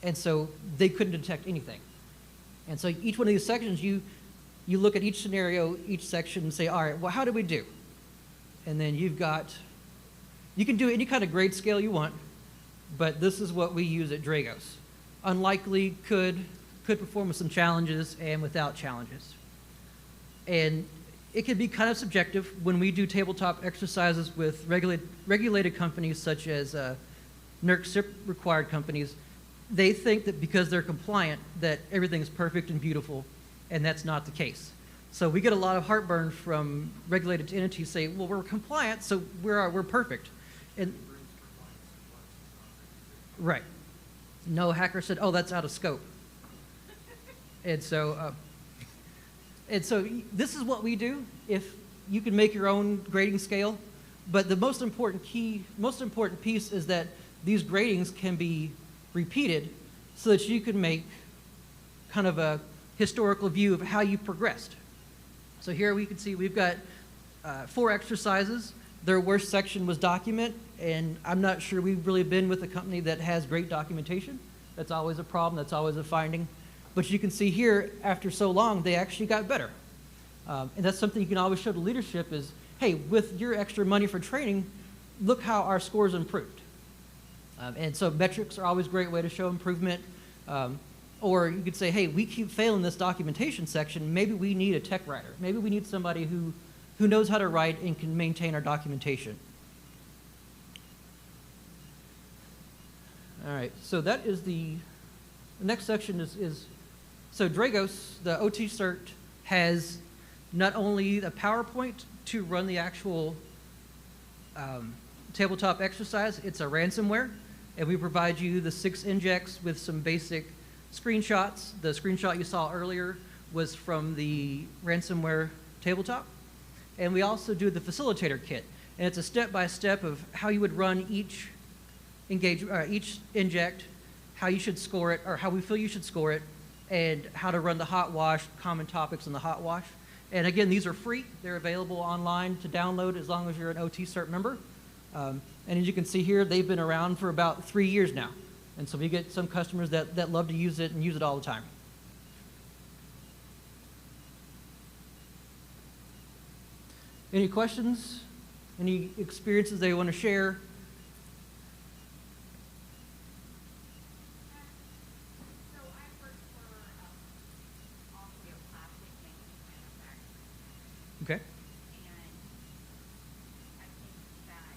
and so they couldn't detect anything. And so each one of these sections, you look at each scenario, each section, and say, all right, well, how did we do? And then you can do any kind of grade scale you want, but this is what we use at Dragos. Unlikely, could perform with some challenges, and without challenges. And it can be kind of subjective when we do tabletop exercises with regulated companies such as NERC SIP required companies. They think that because they're compliant that everything's perfect and beautiful, and that's not the case. So we get a lot of heartburn from regulated entities say, well, we're compliant, so we're perfect. And right. No hacker said, oh, that's out of scope. And so this is what we do. If you can make your own grading scale, but the most important piece is that these gradings can be repeated so that you can make kind of a historical view of how you progressed. So here we can see we've got 4 exercises. Their worst section was document, and I'm not sure we've really been with a company that has great documentation. That's always a problem. That's always a finding. But you can see here, after so long, they actually got better. And that's something you can always show to leadership is, hey, with your extra money for training, look how our scores improved. And so metrics are always a great way to show improvement. Or you could say, hey, we keep failing this documentation section. Maybe we need a tech writer. Maybe we need somebody who knows how to write and can maintain our documentation. All right, so that is the next section is so Dragos, the OT cert, has not only a PowerPoint to run the actual tabletop exercise, it's a ransomware, and we provide you the 6 injects with some basic screenshots. The screenshot you saw earlier was from the ransomware tabletop. And we also do the facilitator kit, and it's a step-by-step of how you would run each inject, how you should score it, or how we feel you should score it, and how to run the hot wash, common topics in the hot wash. And again, these are free. They're available online to download as long as you're an OT cert member. And as you can see here, they've been around for about 3 years now. And so we get some customers that love to use it and use it all the time. Any questions? Any experiences they want to share? So I work for also a plastic manufacturing company. Okay. And I think that,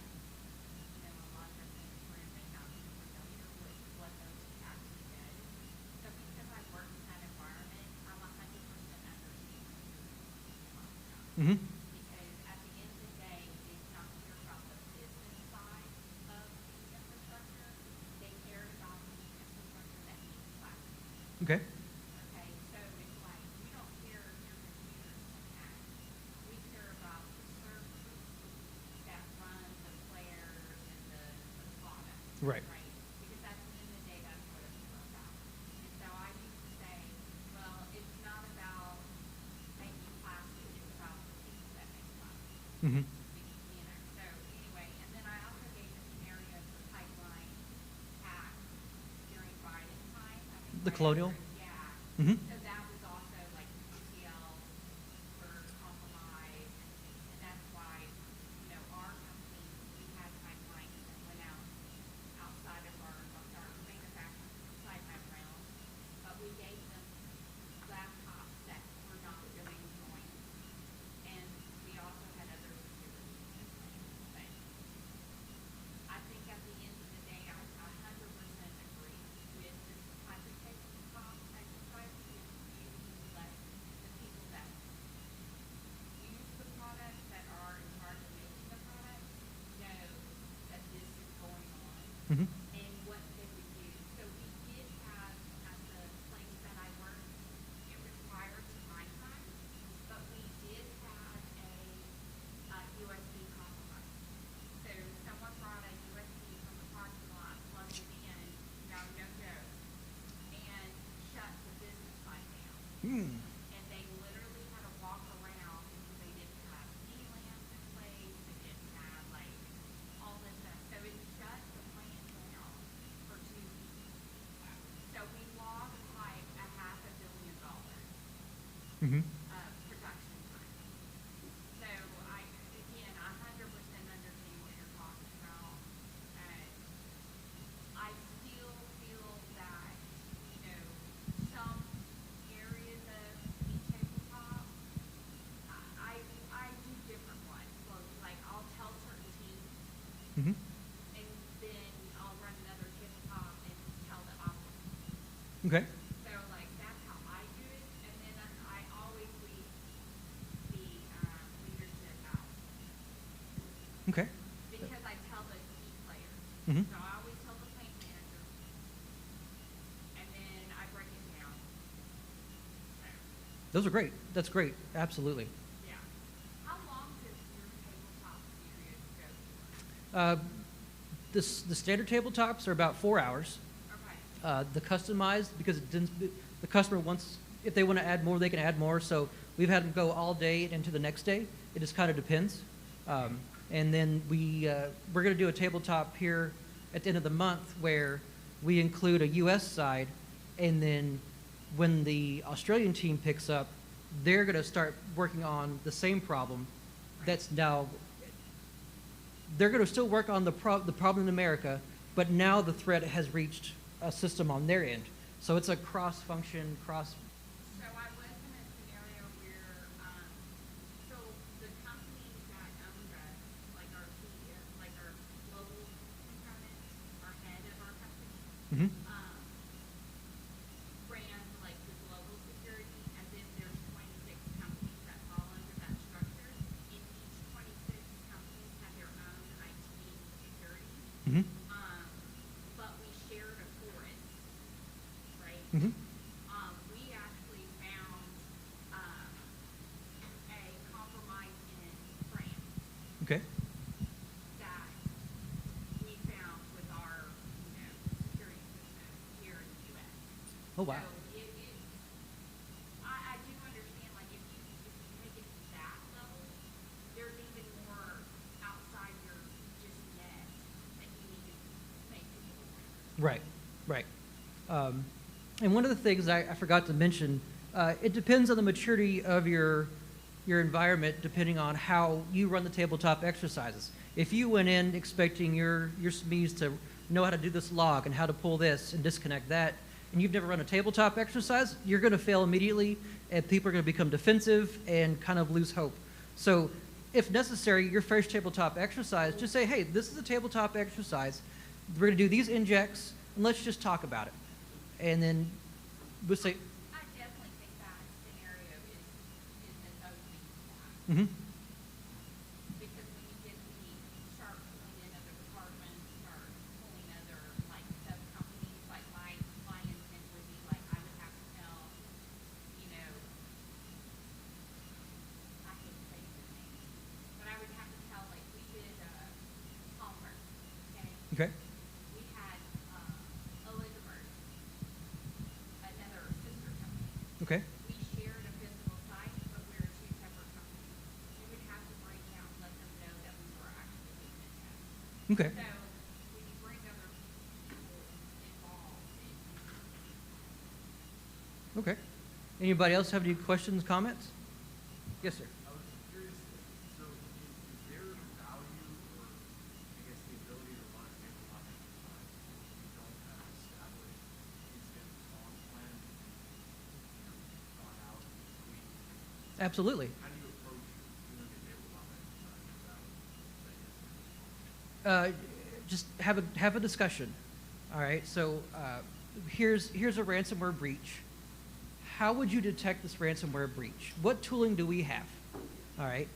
a lot of us in this room may not be familiar with what those actually does. So because I work in that environment, I'm 100% understanding Mm-hmm. because at the end of the day, it's not clear about the business side of the infrastructure. They care about the infrastructure that needs plastic. Okay. Okay, so it's like, we don't care if your computer's hacked. We care about the servers that run the players and the product. Right. Because at the end of the day, that's what it's all about. And so I used to say, well, it's not about making plastic, it's about the people that make plastic. Mm-hmm. So anyway, and then I also gave a scenario of the pipeline hack during Biden time. I think The right colonial? after- Yeah. Mm-hmm. So that was also like UCL were compromised, and that's why, our company, we had pipelines that went outside of our manufacturing outside my realm, but we gave them laptops that were not really joined, and we also had other security things. But I think at the end of the day, I 100% agree with this type of tabletop exercise because Mhm. and what they would do. So we did have, at the place that I worked, it required time time, but we did have USB compromise. So someone brought a USB from the parking lot, plugged it in, no joke, and shut the business site down. Hmm. And they literally had to walk around because they didn't have Elan in place, they didn't have like all this stuff. So it shut the plant down for 2 weeks. So we lost like $500 million Mhm. of production time. So again, I 100% understand what you're talking about. I still feel that, some areas of the tabletop, I do different ones. So like I'll tell certain teams, Mhm. and then I'll run another tabletop and tell the opposite. Okay. So like that's how I do it, and then I always leave the leadership out Okay. because I tell the key players. Mhm. So I always tell the plant manager, and then I break it down. So, Those are great. That's great. Absolutely. yeah. How long does your tabletop period go for? The standard tabletops are about 4 hours. Okay. The customized, because the customer wants, if they want to add more, they can add more. So we've had them go all day into the next day. It just kind of depends. And then we're going to do a tabletop here at the end of the month where we include a U.S. side, and then when the Australian team picks up, they're going to start working on the same problem. That's now, they're going to still work on the problem in America, but now the threat has reached a system on their end. So it's a cross-function, So I was in a scenario where, so the companies that owned us, like our like our global component, our head of our company, Mhm. ran like the global security, and then there's 26 companies that fall under that structure. And each 26 companies have their own IT security. Mhm. But we shared a forest, right? Mhm. We actually found a compromise in France Okay. that we found with our, security system here in the U.S. Oh, wow. So I do understand, like, if you take it to that level, there's even more outside your just net that you need to make people aware. Right, right. And one of the things I forgot to mention, it depends on the maturity of your environment, depending on how you run the tabletop exercises. If you went in expecting your SMEs to know how to do this log and how to pull this and disconnect that, and you've never run a tabletop exercise, you're going to fail immediately, and people are going to become defensive and kind of lose hope. So if necessary, your first tabletop exercise, just say, hey, this is a tabletop exercise. We're going to do these injects, and let's just talk about it. And then we'll say, I definitely think that scenario is an opening to that. mm-hmm, Because when you get start pulling in other departments, start pulling other like sub companies, like my intent would be like I would have to tell, I hate to say the name, but I would have to tell like we did Palmer, okay? okay, We had Elizabeth, another sister company. okay, We shared a physical site, but we were two separate companies. We would have to break out and let them know that we were actually doing a test. okay. So when you bring other people involved, Okay. Anybody else have any questions, comments? Yes, sir. I was curious, so is there value or, I guess, the ability to run a tabletop exercise if you don't have an established incident response plan, gone out a week? Absolutely. How do you approach doing a tabletop exercise without that incident response? Just have a discussion. All right. So here's a ransomware breach. How would you detect this ransomware breach? What tooling do we have? All right.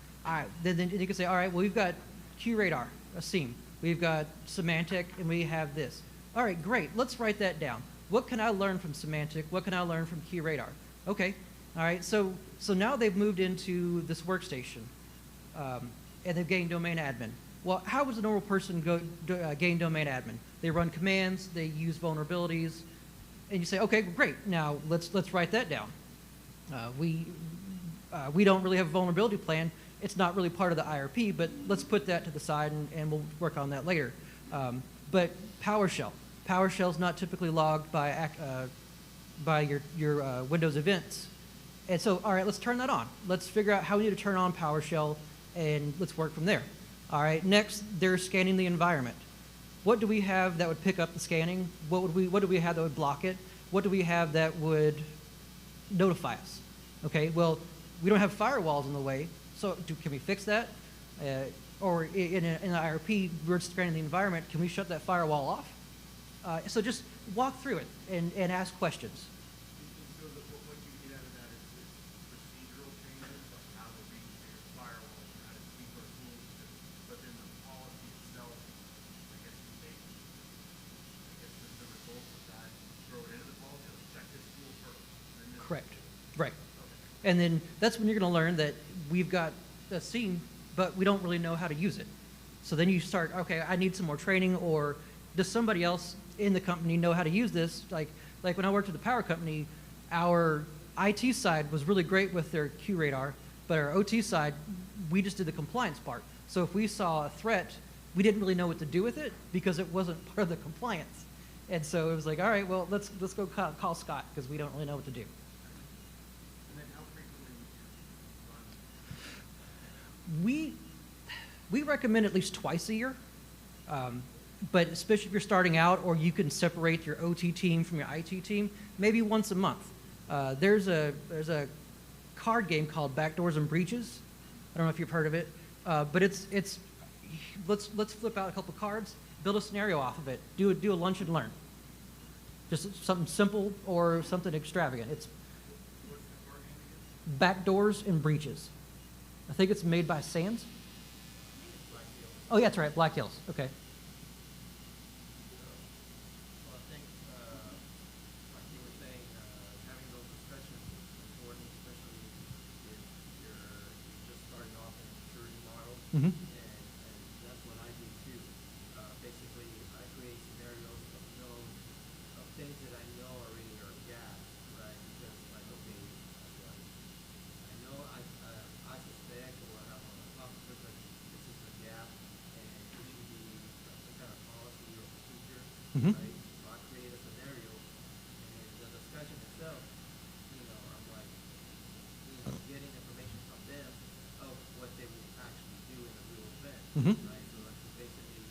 Then you can say, all right, well, we've got QRadar, a SIEM. we've got semantic, and we have this. All right, great. Let's write that down. What can I learn from semantic? What can I learn from QRadar? Okay. All right. So now they've moved into this workstation, and they've gained domain admin. Well, how does a normal person gain domain admin? They run commands. They use vulnerabilities, and you say, okay, great. Now let's write that down. We don't really have a vulnerability plan. It's not really part of the IRP, but let's put that to the side, and we'll work on that later. But PowerShell. PowerShell is not typically logged by your Windows events. And so, all right, let's turn that on. Let's figure out how we need to turn on PowerShell, and let's work from there. All right, next, they're scanning the environment. What do we have that would pick up the scanning? What do we have that would block it? What do we have that would notify us? Okay, well, we don't have firewalls in the way, so can we fix that? Or in an IRP, we're scanning the environment, can we shut that firewall off? So just walk through it and ask questions. So what you get out of that is procedural changes, like how to reconfigure the firewall, how to tweak our tools, but then the policy itself, I guess you take, the results of that, throw it into the policy, let's check this tool first. And then Correct. Right. Okay. And then that's when you're going to learn that we've got a scene, but we don't really know how to use it. So then you start, okay, I need some more training, or does somebody else in the company know how to use this? Like when I worked at the power company, our IT side was really great with their QRadar, but our OT side, we just did the compliance part. So if we saw a threat, we didn't really know what to do with it because it wasn't part of the compliance. And so it was like, all right, well, let's go call Scott because we don't really know what to do. And then how frequently would you run? We recommend at least twice a year, but especially if you're starting out, or you can separate your OT team from your IT team, maybe once a month. There's a card game called Backdoors and Breaches. I don't know if you've heard of it, but let's flip out a couple cards, build a scenario off of it, do a lunch and learn. Just something simple or something extravagant. It's What's the card game again? Backdoors and Breaches. I think it's made by Sands. Oh, yeah, that's right, Black Hills. Okay. Well, I think, like you were saying, having those discussions is important, especially if you're just starting off in a maturity model. Mm-hmm. And that's what I do too. Basically, I create scenarios of things that I know already are gaps, right? Because like, okay, I know I suspect, or I have a hypothesis that this is a gap, and it should be some kind of policy or procedure, Mhm. right? So I create a scenario, and the discussion itself, I'm like, getting information from them of what they will actually do in a real event, Mhm. right? So I can basically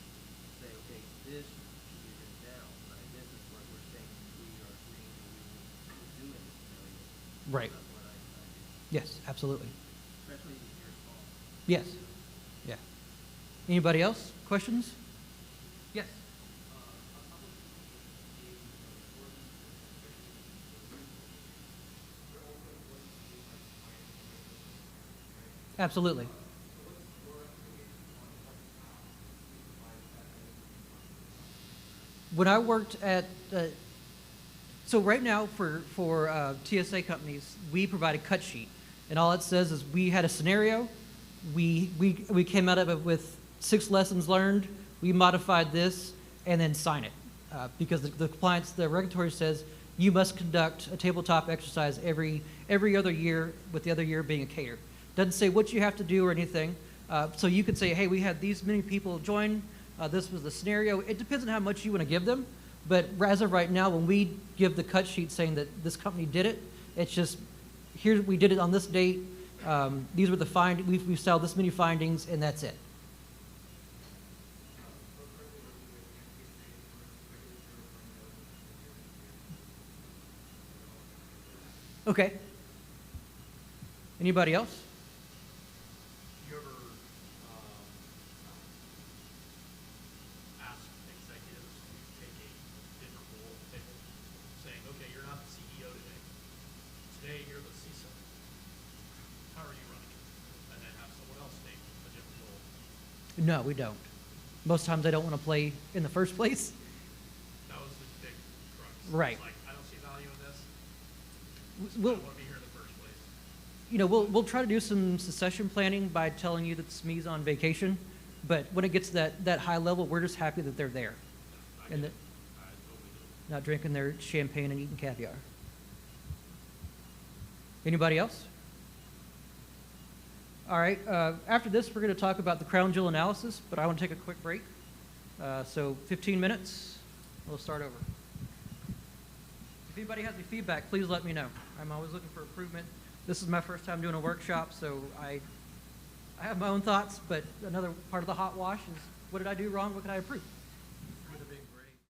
say, okay, this should be written down, right? This is what we're saying we are agreeing that we will do in this scenario. Right. That's what I do, Yes, absolutely. especially if you're small. Yes. Yeah. Anybody else? Questions? Yes. Absolutely. When I worked at, so right now for TSA companies, we provide a cut sheet, and all it says is we had a scenario, we came out of it with 6 lessons learned, we modified this, and then sign it, because the compliance, the regulatory says you must conduct a tabletop exercise every other year, with the other year being a cater. Doesn't say what you have to do or anything. So you could say, hey, we had these many people join. This was the scenario. It depends on how much you want to give them. But as of right now, when we give the cut sheet saying that this company did it, it's just, here we did it on this date. These were the findings. We've solved this many findings, and that's it. Okay. Anybody else? Do you ever ask executives to take a different role at the table, saying, okay, you're not the CEO today. Today, you're the CISO. How are you running it? And then have someone else take a different role. No, we don't. most times they don't want to play in the first place. That was the big crux. Right. It's like, I don't see value in this. I We'll, don't want to be here in the first place. you know, we'll try to do some succession planning by telling you that SME's on vacation, but when it gets to that high level, we're just happy that they're there I and get that it. I totally do. not drinking their champagne and eating caviar. Anybody else? All right, after this, we're going to talk about the crown jewel analysis, but I want to take a quick break. So 15 minutes, we'll start over. If anybody has any feedback, please let me know. I'm always looking for improvement. This is my first time doing a workshop, so I have my own thoughts, but another part of the hot wash is what did I do wrong? What can I improve?